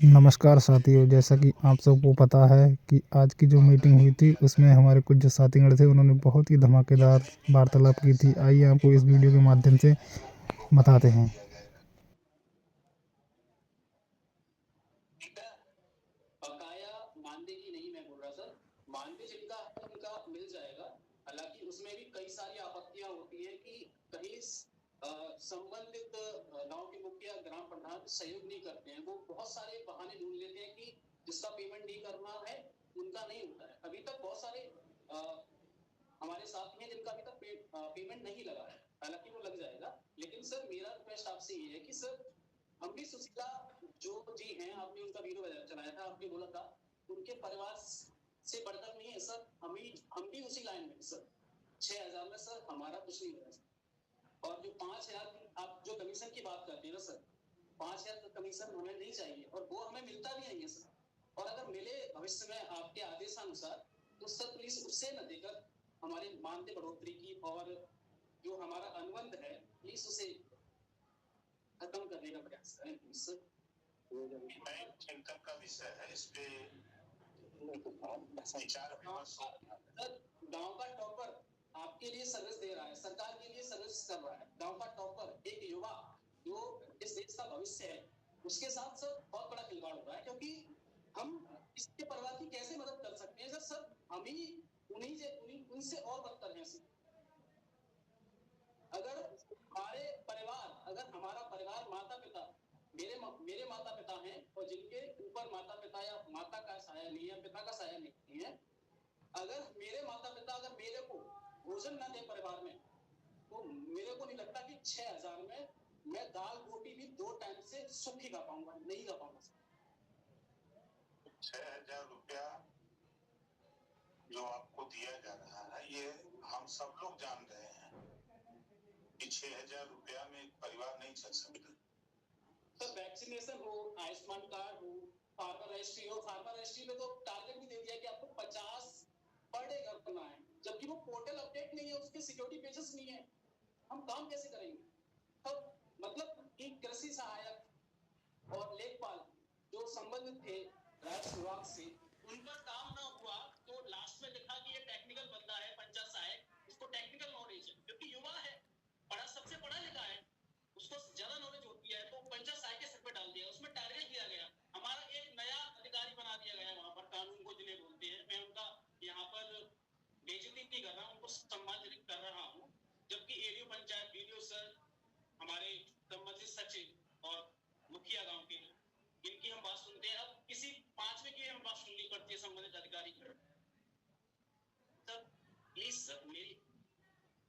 नमस्कार साथियों, जैसा कि आप सबको पता है कि आज की जो मीटिंग हुई थी उसमें हमारे कुछ जो साथीगण थे उन्होंने बहुत ही धमाकेदार वार्तालाप की थी। आइए आपको इस वीडियो के माध्यम से बताते हैं। बकाया मानदेय की नहीं मैं बोल रहा सर, मानदेय जिनका है उनका मिल जाएगा। हालांकि उसमें भी कई सारी आपत्तियां होती हैं कि कहीं संबंधित गांव के मुखिया ग्राम प्रधान सहयोग नहीं करते हैं। वो बहुत सारे बहाने ढूंढ लेते हैं कि जिसका पेमेंट नहीं करना है उनका नहीं होता है। अभी तक बहुत सारे हमारे साथी हैं जिनका अभी तक पेमेंट नहीं लगा है, हालांकि वो लग जाएगा। लेकिन सर मेरा रिक्वेस्ट आपसे ये है कि सर अमृत सुशीला जो जी हैं, आपने उनका वीडियो चलाया था, आपने बोला था उनके परिवार से बढ़कर नहीं है सर, हम भी उसी लाइन में सर। 6,000 में सर हमारा कुछ नहीं हो रहा। और जो 5,000 आप जो कमीशन की बात करते हैं ना सर, 5,000 का कमीशन हमें नहीं चाहिए और वो हमें मिलता भी नहीं है सर। और अगर मिले भविष्य में आपके आदेशानुसार तो सर प्लीज उससे न देकर हमारे मानदेय बढ़ोतरी की और जो हमारा अनुबंध है प्लीज उसे खत्म करने का प्रयास करें प्लीज सर। चिंतन का विषय है, इस पे विचार विमर्श। गांव का टॉपर आपके लिए सर्विस दे रहा है, सरकार के लिए सर्विस कर रहा है। गांव का टॉपर एक युवा जो इस देश का भविष्य है, उसके साथ सर बहुत बड़ा खिलवाड़ हो रहा है। क्योंकि हम इसके परिवार की कैसे मदद कर सकते हैं सर, हम ही उनसे और बदतर हैं सर। अगर हमारा परिवार माता पिता, मेरे माता पिता हैं और जिनके ऊपर माता पिता या माता का साया नहीं है, पिता का साया नहीं है, अगर मेरे माता पिता अगर मेरे को भोजन न दे परिवार में, तो मेरे को नहीं लगता कि 6,000 में मैं दाल रोटी भी 2 टाइम से सुख ही खा पाऊंगा, नहीं खा पाऊंगा। 6,000 रुपया जो आपको दिया जा रहा है, ये हम सब लोग जान रहे हैं कि 6,000 रुपया में एक परिवार नहीं चल सकता। तो वैक्सीनेशन हो, आयुष्मान कार्ड हो, फार्मर रजिस्ट्री हो, फार्मर रजिस्ट्री में तो टारगेट भी दे दिया कि आपको 50 पर डे करना है, जबकि वो पोर्टल अपडेट नहीं है, उसके सिक्योरिटी पेजेस नहीं है। हम काम कैसे करेंगे? तो मतलब कि कृषि सहायक और लेखपाल जो संबंधित थे राजस्व विभाग से, उनका काम ना हुआ तो लास्ट में लिखा कि ये टेक्निकल बंदा है, पंचायत सहायक, उसको टेक्निकल नॉलेज है क्योंकि युवा है, सबसे पढ़ा लिखा है, उसको ज्यादा नॉलेज होती है, तो पंचायत सहायक के सिर पे डाल दिया, उसमें टारगेट दिया गया। हमारा एक नया अधिकारी बना दिया गया वहां पर, कानून को जिन्हें बोलते हैं। मैं उनका यहाँ पर बेइज्जती नहीं कर रहा हूँ, उनको सम्मानित कर रहा हूँ। जबकि एडीओ पंचायत, बीडीओ सर, हमारे संबंधित सचिव और मुखिया गांव के, इनकी हम बात सुनते हैं। अब किसी 5वें की हम बात सुननी पड़ती है संबंधित अधिकारी। सर प्लीज सर, मेरी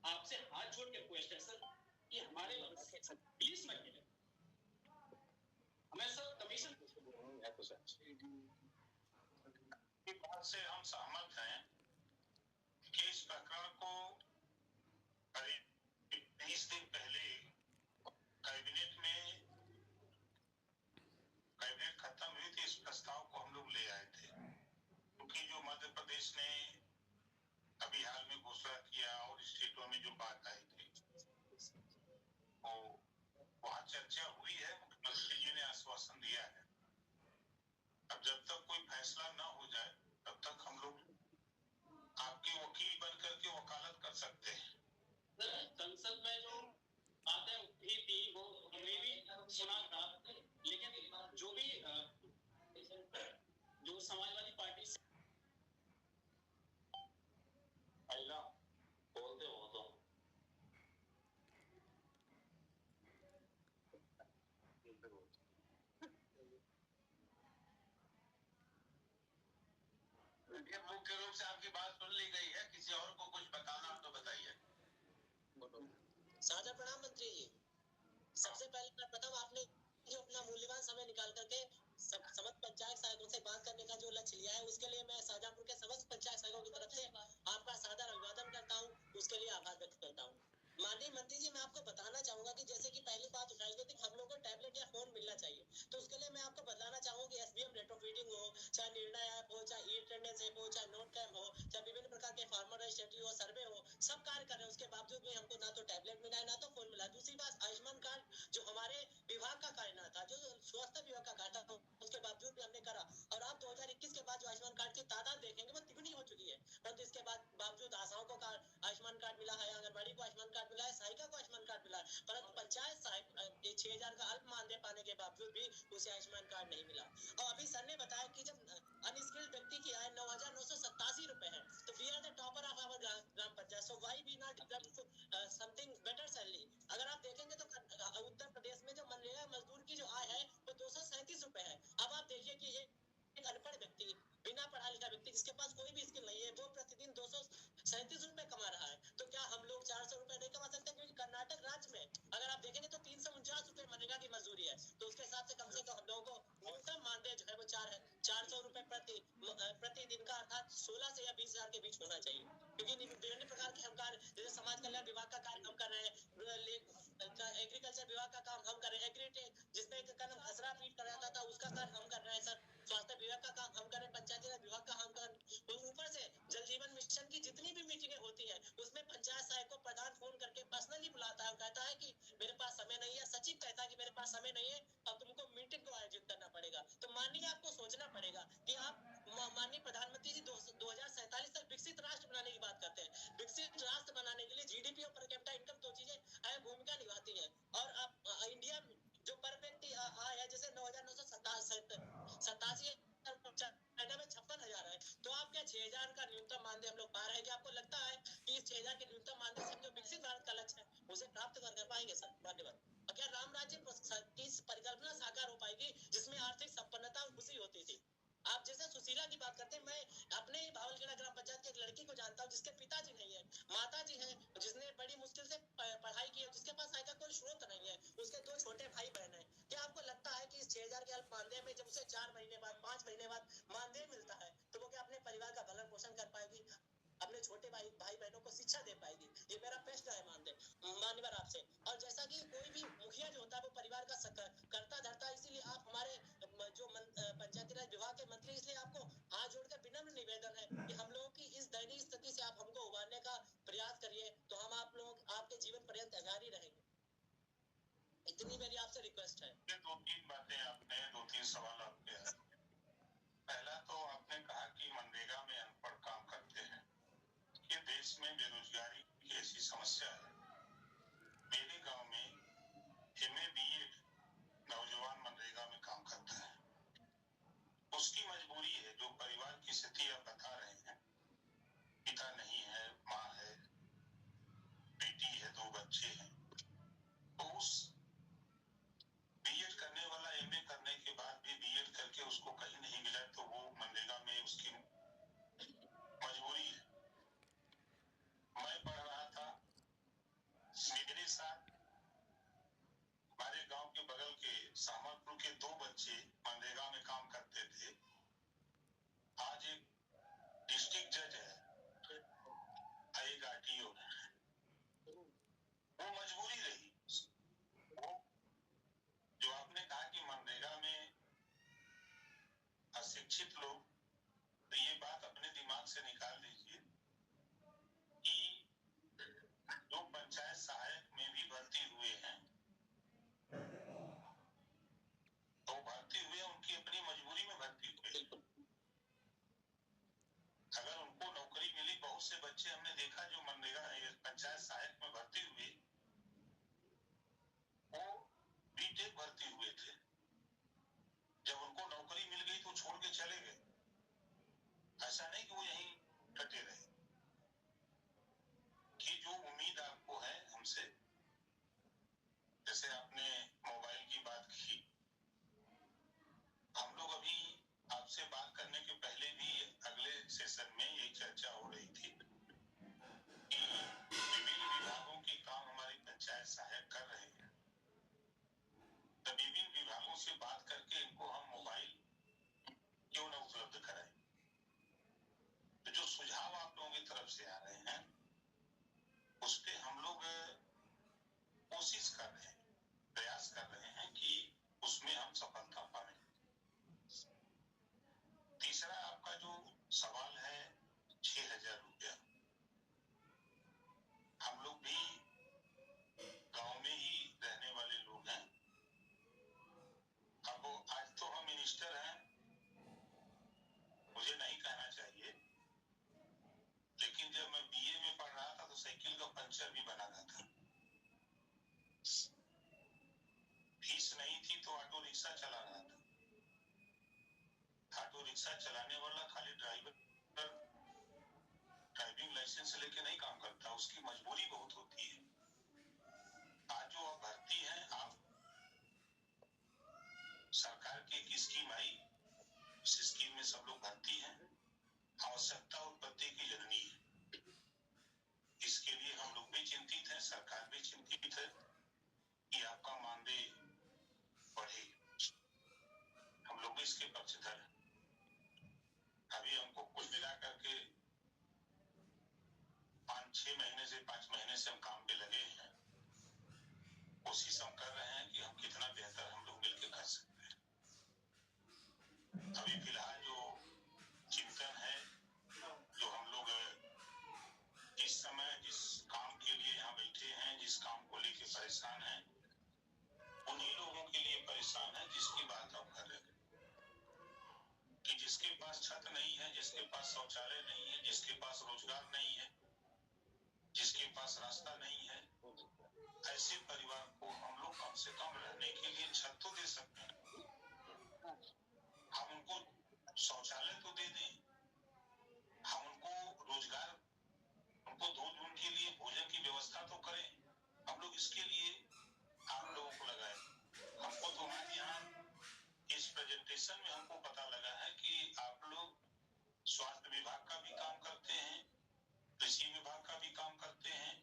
आपसे हाथ जोड़ के रिक्वेस्ट है सर कि हमारे प्लीज मत कीजिए, हमें सब कमीशन की बात से हम सहमत हैं कि इस प्रकरण को करीब 20 दिन पहले कैबिनेट खत्म हुई थी, इस प्रस्ताव को हम लोग ले आए थे। क्योंकि जो मध्य प्रदेश ने अभी हाल में घोषणा किया और स्टेटों में जो बात आई थी, वो वहां चर्चा हुई है, मुख्यमंत्री जी ने आश्वासन दिया है। अब जब तक कोई फैसला न हो जाए तब तक हम लोग आपके वकील बन करके वकालत कर सकते हैं। संसद में जो बातें उठी थी वो हमने भी सुना था, लेकिन जो भी जो समाजवादी पार्टी से बोलते हो तो मुख्य रूप से आपकी बात सुन ली गई है, किसी और को कुछ बताना तो बताइए। साझा प्रणाम मंत्री जी। सबसे पहले प्रथम आपने जो अपना मूल्यवान समय निकाल करके समस्त पंचायत सहायकों से बात करने का जो लक्ष्य लिया है, उसके लिए मैं शाहजहांपुर के समस्त पंचायत सहायकों की तरफ से आपका सादर अभिवादन करता हूँ, उसके लिए आभार व्यक्त करता हूँ। माननीय मंत्री जी, मैं आपको बताना चाहूंगा कि जैसे कि पहली बात उठाई गई थी हम लोगों को टैबलेट या फोन मिलना चाहिए, तो उसके लिए मैं आपको बताना चाहूंगा कि एसबीएम रेट्रो फीडिंग हो, चाहे निर्णय ऐप हो, चाहे ई अटेंडेंस ऐप हो, चाहे नोट कैम हो, चाहे विभिन्न प्रकार के फार्मर रजिस्ट्री हो, सर्वे हो, सब कार्य कर रहे हैं। उसके बावजूद भी हमको ना तो टैबलेट मिला है, ना तो फोन मिला। दूसरी बात, आयुष्मान कार्ड जो हमारे विभाग का कार्य ना था, जो स्वास्थ्य विभाग का कार्य था, उसके बावजूद उसे आयुष्मान कार्ड नहीं मिला। और अभी सर ने बताया कि जब अनस्किल्ड व्यक्ति की आय 9,987 रुपए है, तो we are the topper of our gram panchayat, so why we not something better salary. अगर आप देखेंगे तो उत्तर प्रदेश में जो मनरेगा मजदूर की जो आय है वो 237 रुपए है। अब आप देखिए कि एक अनपढ़ व्यक्ति, बिना पढ़ा लिखा व्यक्ति, जिसके पास कोई भी स्किल नहीं है, वो प्रतिदिन 237 रुपए कमा रहा है। तो क्या हम लोग 400 रुपए नहीं कमा सकते? क्योंकि कर्नाटक राज्य में अगर आप देखेंगे तो 349 रुपए मनरेगा की मजदूरी है। तो उसके हिसाब से कम हम लोगों को न्यूनतम मानदेय जो है वो 400 रुपए प्रति दिन का, अर्थात 16 से या 20,000 के बीच होना चाहिए। क्योंकि विभिन्न प्रकार के हम कार्य, जैसे समाज कल्याण विभाग का कार्य हम कर रहे हैं, एग्रीकल्चर विभाग का काम हम कर रहे हैं, एग्रीटेक जिसमें एक कलम खसरा फीड कराता था उसका कार्य हम कर रहे हैं सर, स्वास्थ्य विभाग का काम हम कर रहे हैं, पंचायती राज विभाग का हम कर रहे हैं। ऊपर से जल जीवन मिशन की जितनी भी मीटिंगें होती हैं उसमें पंचायत सहायक को प्रधान फोन करके पर्सनली बुलाता है और कहता है कि मेरे पास समय नहीं है, सचिव कहता है कि मेरे पास समय नहीं है, अब तुमको मीटिंग को आयोजित करना पड़ेगा। तो माननीय आपको सोचना पड़ेगा कि आप माननीय प्रधानमंत्री जी 2047 तक विकसित राष्ट्र बनाने की बात करते हैं। विकसित राष्ट्र बनाने के लिए जीडीपी और पर कैपिटा इनकम दो चीजें अहम भूमिका निभाती हैं। और आप इंडिया जो पर व्यक्ति आय है जैसे 9,987, चाइना में 56,000 है, तो आप क्या 6,000 का न्यूनतम मानदेय हम लोग पा रहे हैं? क्या आपको लगता है कि इस 6,000 के न्यूनतम मानदेय से जो विकसित भारत का लक्ष्य है उसे प्राप्त कर पाएंगे सर? धन्यवाद। और क्या राम राज्य की परिकल्पना साकार हो पाएगी जिसमें आर्थिक संपन्नता और खुशी होती थी? आप जैसे सुशीला की बात करते हैं, मैं अपने ही भावलखेड़ा ग्राम पंचायत की एक लड़की को जानता हूँ जिसके पिताजी नहीं है, माताजी है, जिसने बड़ी मुश्किल से पढ़ाई की है, जिसके पास आय का कोई स्रोत नहीं है, उसके 2 छोटे भाई बहन है। क्या आपको लगता है कि इस 6,000 के अल्प मानदेय में जब उसे 4 महीने बाद 5 महीने बाद मानदेय मिलता है तो वो क्या अपने परिवार का भरण पोषण कर पाएगी, अपने छोटे भाई बहनों को शिक्षा दे पाएगी? ये मेरा प्रश्न है मान्यवर आपसे। और जैसा कि कोई भी मुखिया जो होता है वो परिवार का करता धरता, इसीलिए आप हमारे जो पंचायती राज विभाग के मंत्री, इसलिए आपको हाथ जोड़कर विनम्र निवेदन है कि हम लोगों की इस दयनीय स्थिति से आप हमको उबारने का प्रयास करिए, तो हम आप लोग आपके जीवन पर्यंत आभारी ही रहेंगे। इतनी मेरी आपसे रिक्वेस्ट है। ये 2-3 बातें आपने, 2-3 सवाल आपके हैं। पहला तो आपने कहा कि मनरेगा में अनपढ़ काम करते हैं। ये देश में बेरोजगारी की ऐसी समस्या है। मेरे गांव में MA BA नौजवान मनरेगा में काम करता है। उसकी मजबूरी है, जो परिवार की स्थिति आप बता रहे हैं, पिता नहीं है, माँ है, बेटी है, 2 बच्चे हैं, तो उस बीएड करने वाला MA करने के बाद भी बीएड करके उसको कहीं नहीं मिला, तो वो मनरेगा में उसकी मजबूरी है। मैं पढ़ रहा था, मेरे साथ हमारे गांव के बगल के सामरपुर के 2 बच्चे मनरेगा में काम करते थे। आज एक डिस्ट्रिक्ट जज है, एक RTO है। वो मजबूरी रही। वो जो आपने कहा कि मनरेगा में अशिक्षित लोग, तो ये बात अपने दिमाग से निकाल दीजिए कि जो पंचायत सहायक में भी भर्ती हुए हैं, तो भर्ती हुए उनकी अपनी मजबूरी में भर्ती हुए। अगर उनको नौकरी मिली, बहुत से बच्चे हमने देखा जो मनरेगा पंचायत सहायक में भर्ती हुए, वो बीटेक भर्ती हुए थे। जब उनको नौकरी मिल गई तो छोड़ के चले गए। ऐसा नहीं कि वो यहीं डटे रहे। कि जो उम्मीद आपको है हमसे, जैसे आपने मोबाइल की बात की, हम लोग अभी आपसे बात करने के पहले भी अगले सेशन में यही चर्चा हो रही थी कि विभिन्न विभागों के काम हमारी पंचायत सहायक कर रहे हैं, तो विभिन्न विभागों से बात करके इनको हम मोबाइल क्यों न उपलब्ध कराएं। तो जो सुझाव आप लोगों की तरफ से आ रहे हैं उस पे हम लोग कोशिश कर रहे हैं, प्रयास कर रहे हैं कि उसमें हम सफलता पाएं। तीसरा आपका जो सवाल है 6,000 रुपया, हम लोग भी गांव में ही रहने वाले लोग हैं। अब रिक्शा चलाने वाला खाली ड्राइविंग लाइसेंस लेके नहीं काम करता, उसकी मजबूरी बहुत होती है। आज जो आप भर्ती हैं, आप सरकार की एक स्कीम आई, उस स्कीम में सब लोग भर्ती हैं। आवश्यकता उत्पत्ति की जननी है, इसके लिए हम लोग भी चिंतित हैं, सरकार भी चिंतित है कि आपका मानदेय बढ़े। हम लोग भी इसके पक्षधर हैं। अभी हमको कुल मिला करके 5 महीने से हम काम पे लगे हैं। कोशिश हम कर रहे हैं कि हम कितना बेहतर हम लोग मिलकर कर सकते हैं। अभी फिलहाल जो चिंतन है, जो हम लोग इस समय जिस काम के लिए यहाँ बैठे हैं, जिस काम को लेके परेशान हैं, उन्हीं लोगों के लिए परेशान है जिसकी बात हम कर रहे हैं, कि जिसके पास छत नहीं है, जिसके पास शौचालय नहीं है, जिसके पास रोजगार नहीं है, जिसके पास रास्ता नहीं है, ऐसे परिवार को हम लोग कम से कम रहने के लिए छत तो दे सकते हैं। हम उनको शौचालय तो दे दें, हम उनको रोजगार, उनको दूध उनके लिए भोजन की व्यवस्था तो करें। हम लोग इसके लिए आप लोगों को लगाए। हमको तो आज यहाँ इस प्रेजेंटेशन में हमको पता लगा है कि आप लोग स्वास्थ्य विभाग का भी काम करते हैं, कृषि विभाग का भी काम करते हैं,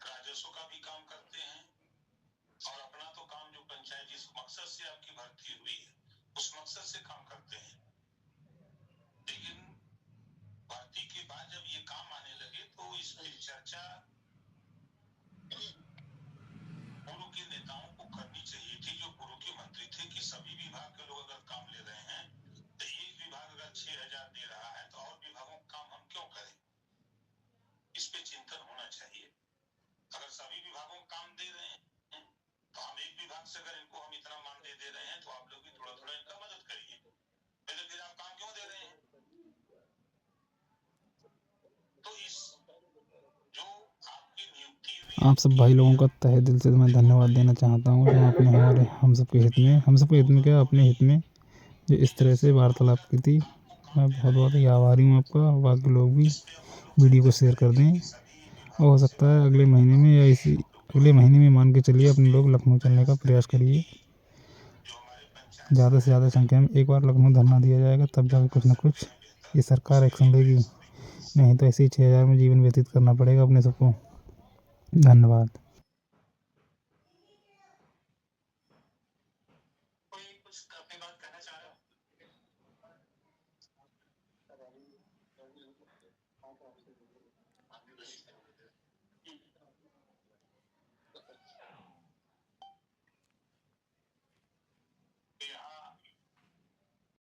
राजस्व का भी काम करते हैं, और अपना तो काम जो पंचायत जिस मकसद से आपकी भर्ती हुई है उस मकसद से काम करते हैं। लेकिन भर्ती के बाद जब ये काम आने लगे तो इस पर चर्चा पूर्व के नेताओं को करनी चाहिए थी, जो पूर्व के मंत्री थे, कि सभी विभाग के लोग अगर काम ले रहे हैं तो एक विभाग अगर 6,000 दे रहा है तो और विभागों का काम हम क्यों करें? इस पे चिंतन होना चाहिए। अगर सभी विभागों को काम दे रहे हैं तो हम एक विभाग से अगर इनको हम इतना मान दे रहे हैं तो आप लोग भी थोड़ा थोड़ा इनका मदद करिए। पहले फिर आप काम क्यों दे रहे हैं? तो इस जो आपकी नियुक्ति हुई, आप सब भाई लोगों का तहे दिल से मैं धन्यवाद देना चाहता हूँ, जो आपने हमारे हम सबके हित में क्या अपने हित में जो इस तरह से वार्तालाप की थी। मैं बहुत बहुत ही आभारी हूँ आपका। बाकी लोग भी वीडियो को शेयर कर दें, और हो सकता है अगले महीने में या इसी अगले महीने में मान के चलिए अपने लोग लखनऊ चलने का प्रयास करिए। ज़्यादा से ज़्यादा संख्या में एक बार लखनऊ धरना दिया जाएगा, तब जाकर कुछ ना कुछ ये सरकार एक्शन लेगी, नहीं तो ऐसे ही 6,000 में जीवन व्यतीत करना पड़ेगा अपने सबको। धन्यवाद। कोई कुछ अपनी बात कहना चाह रहा है?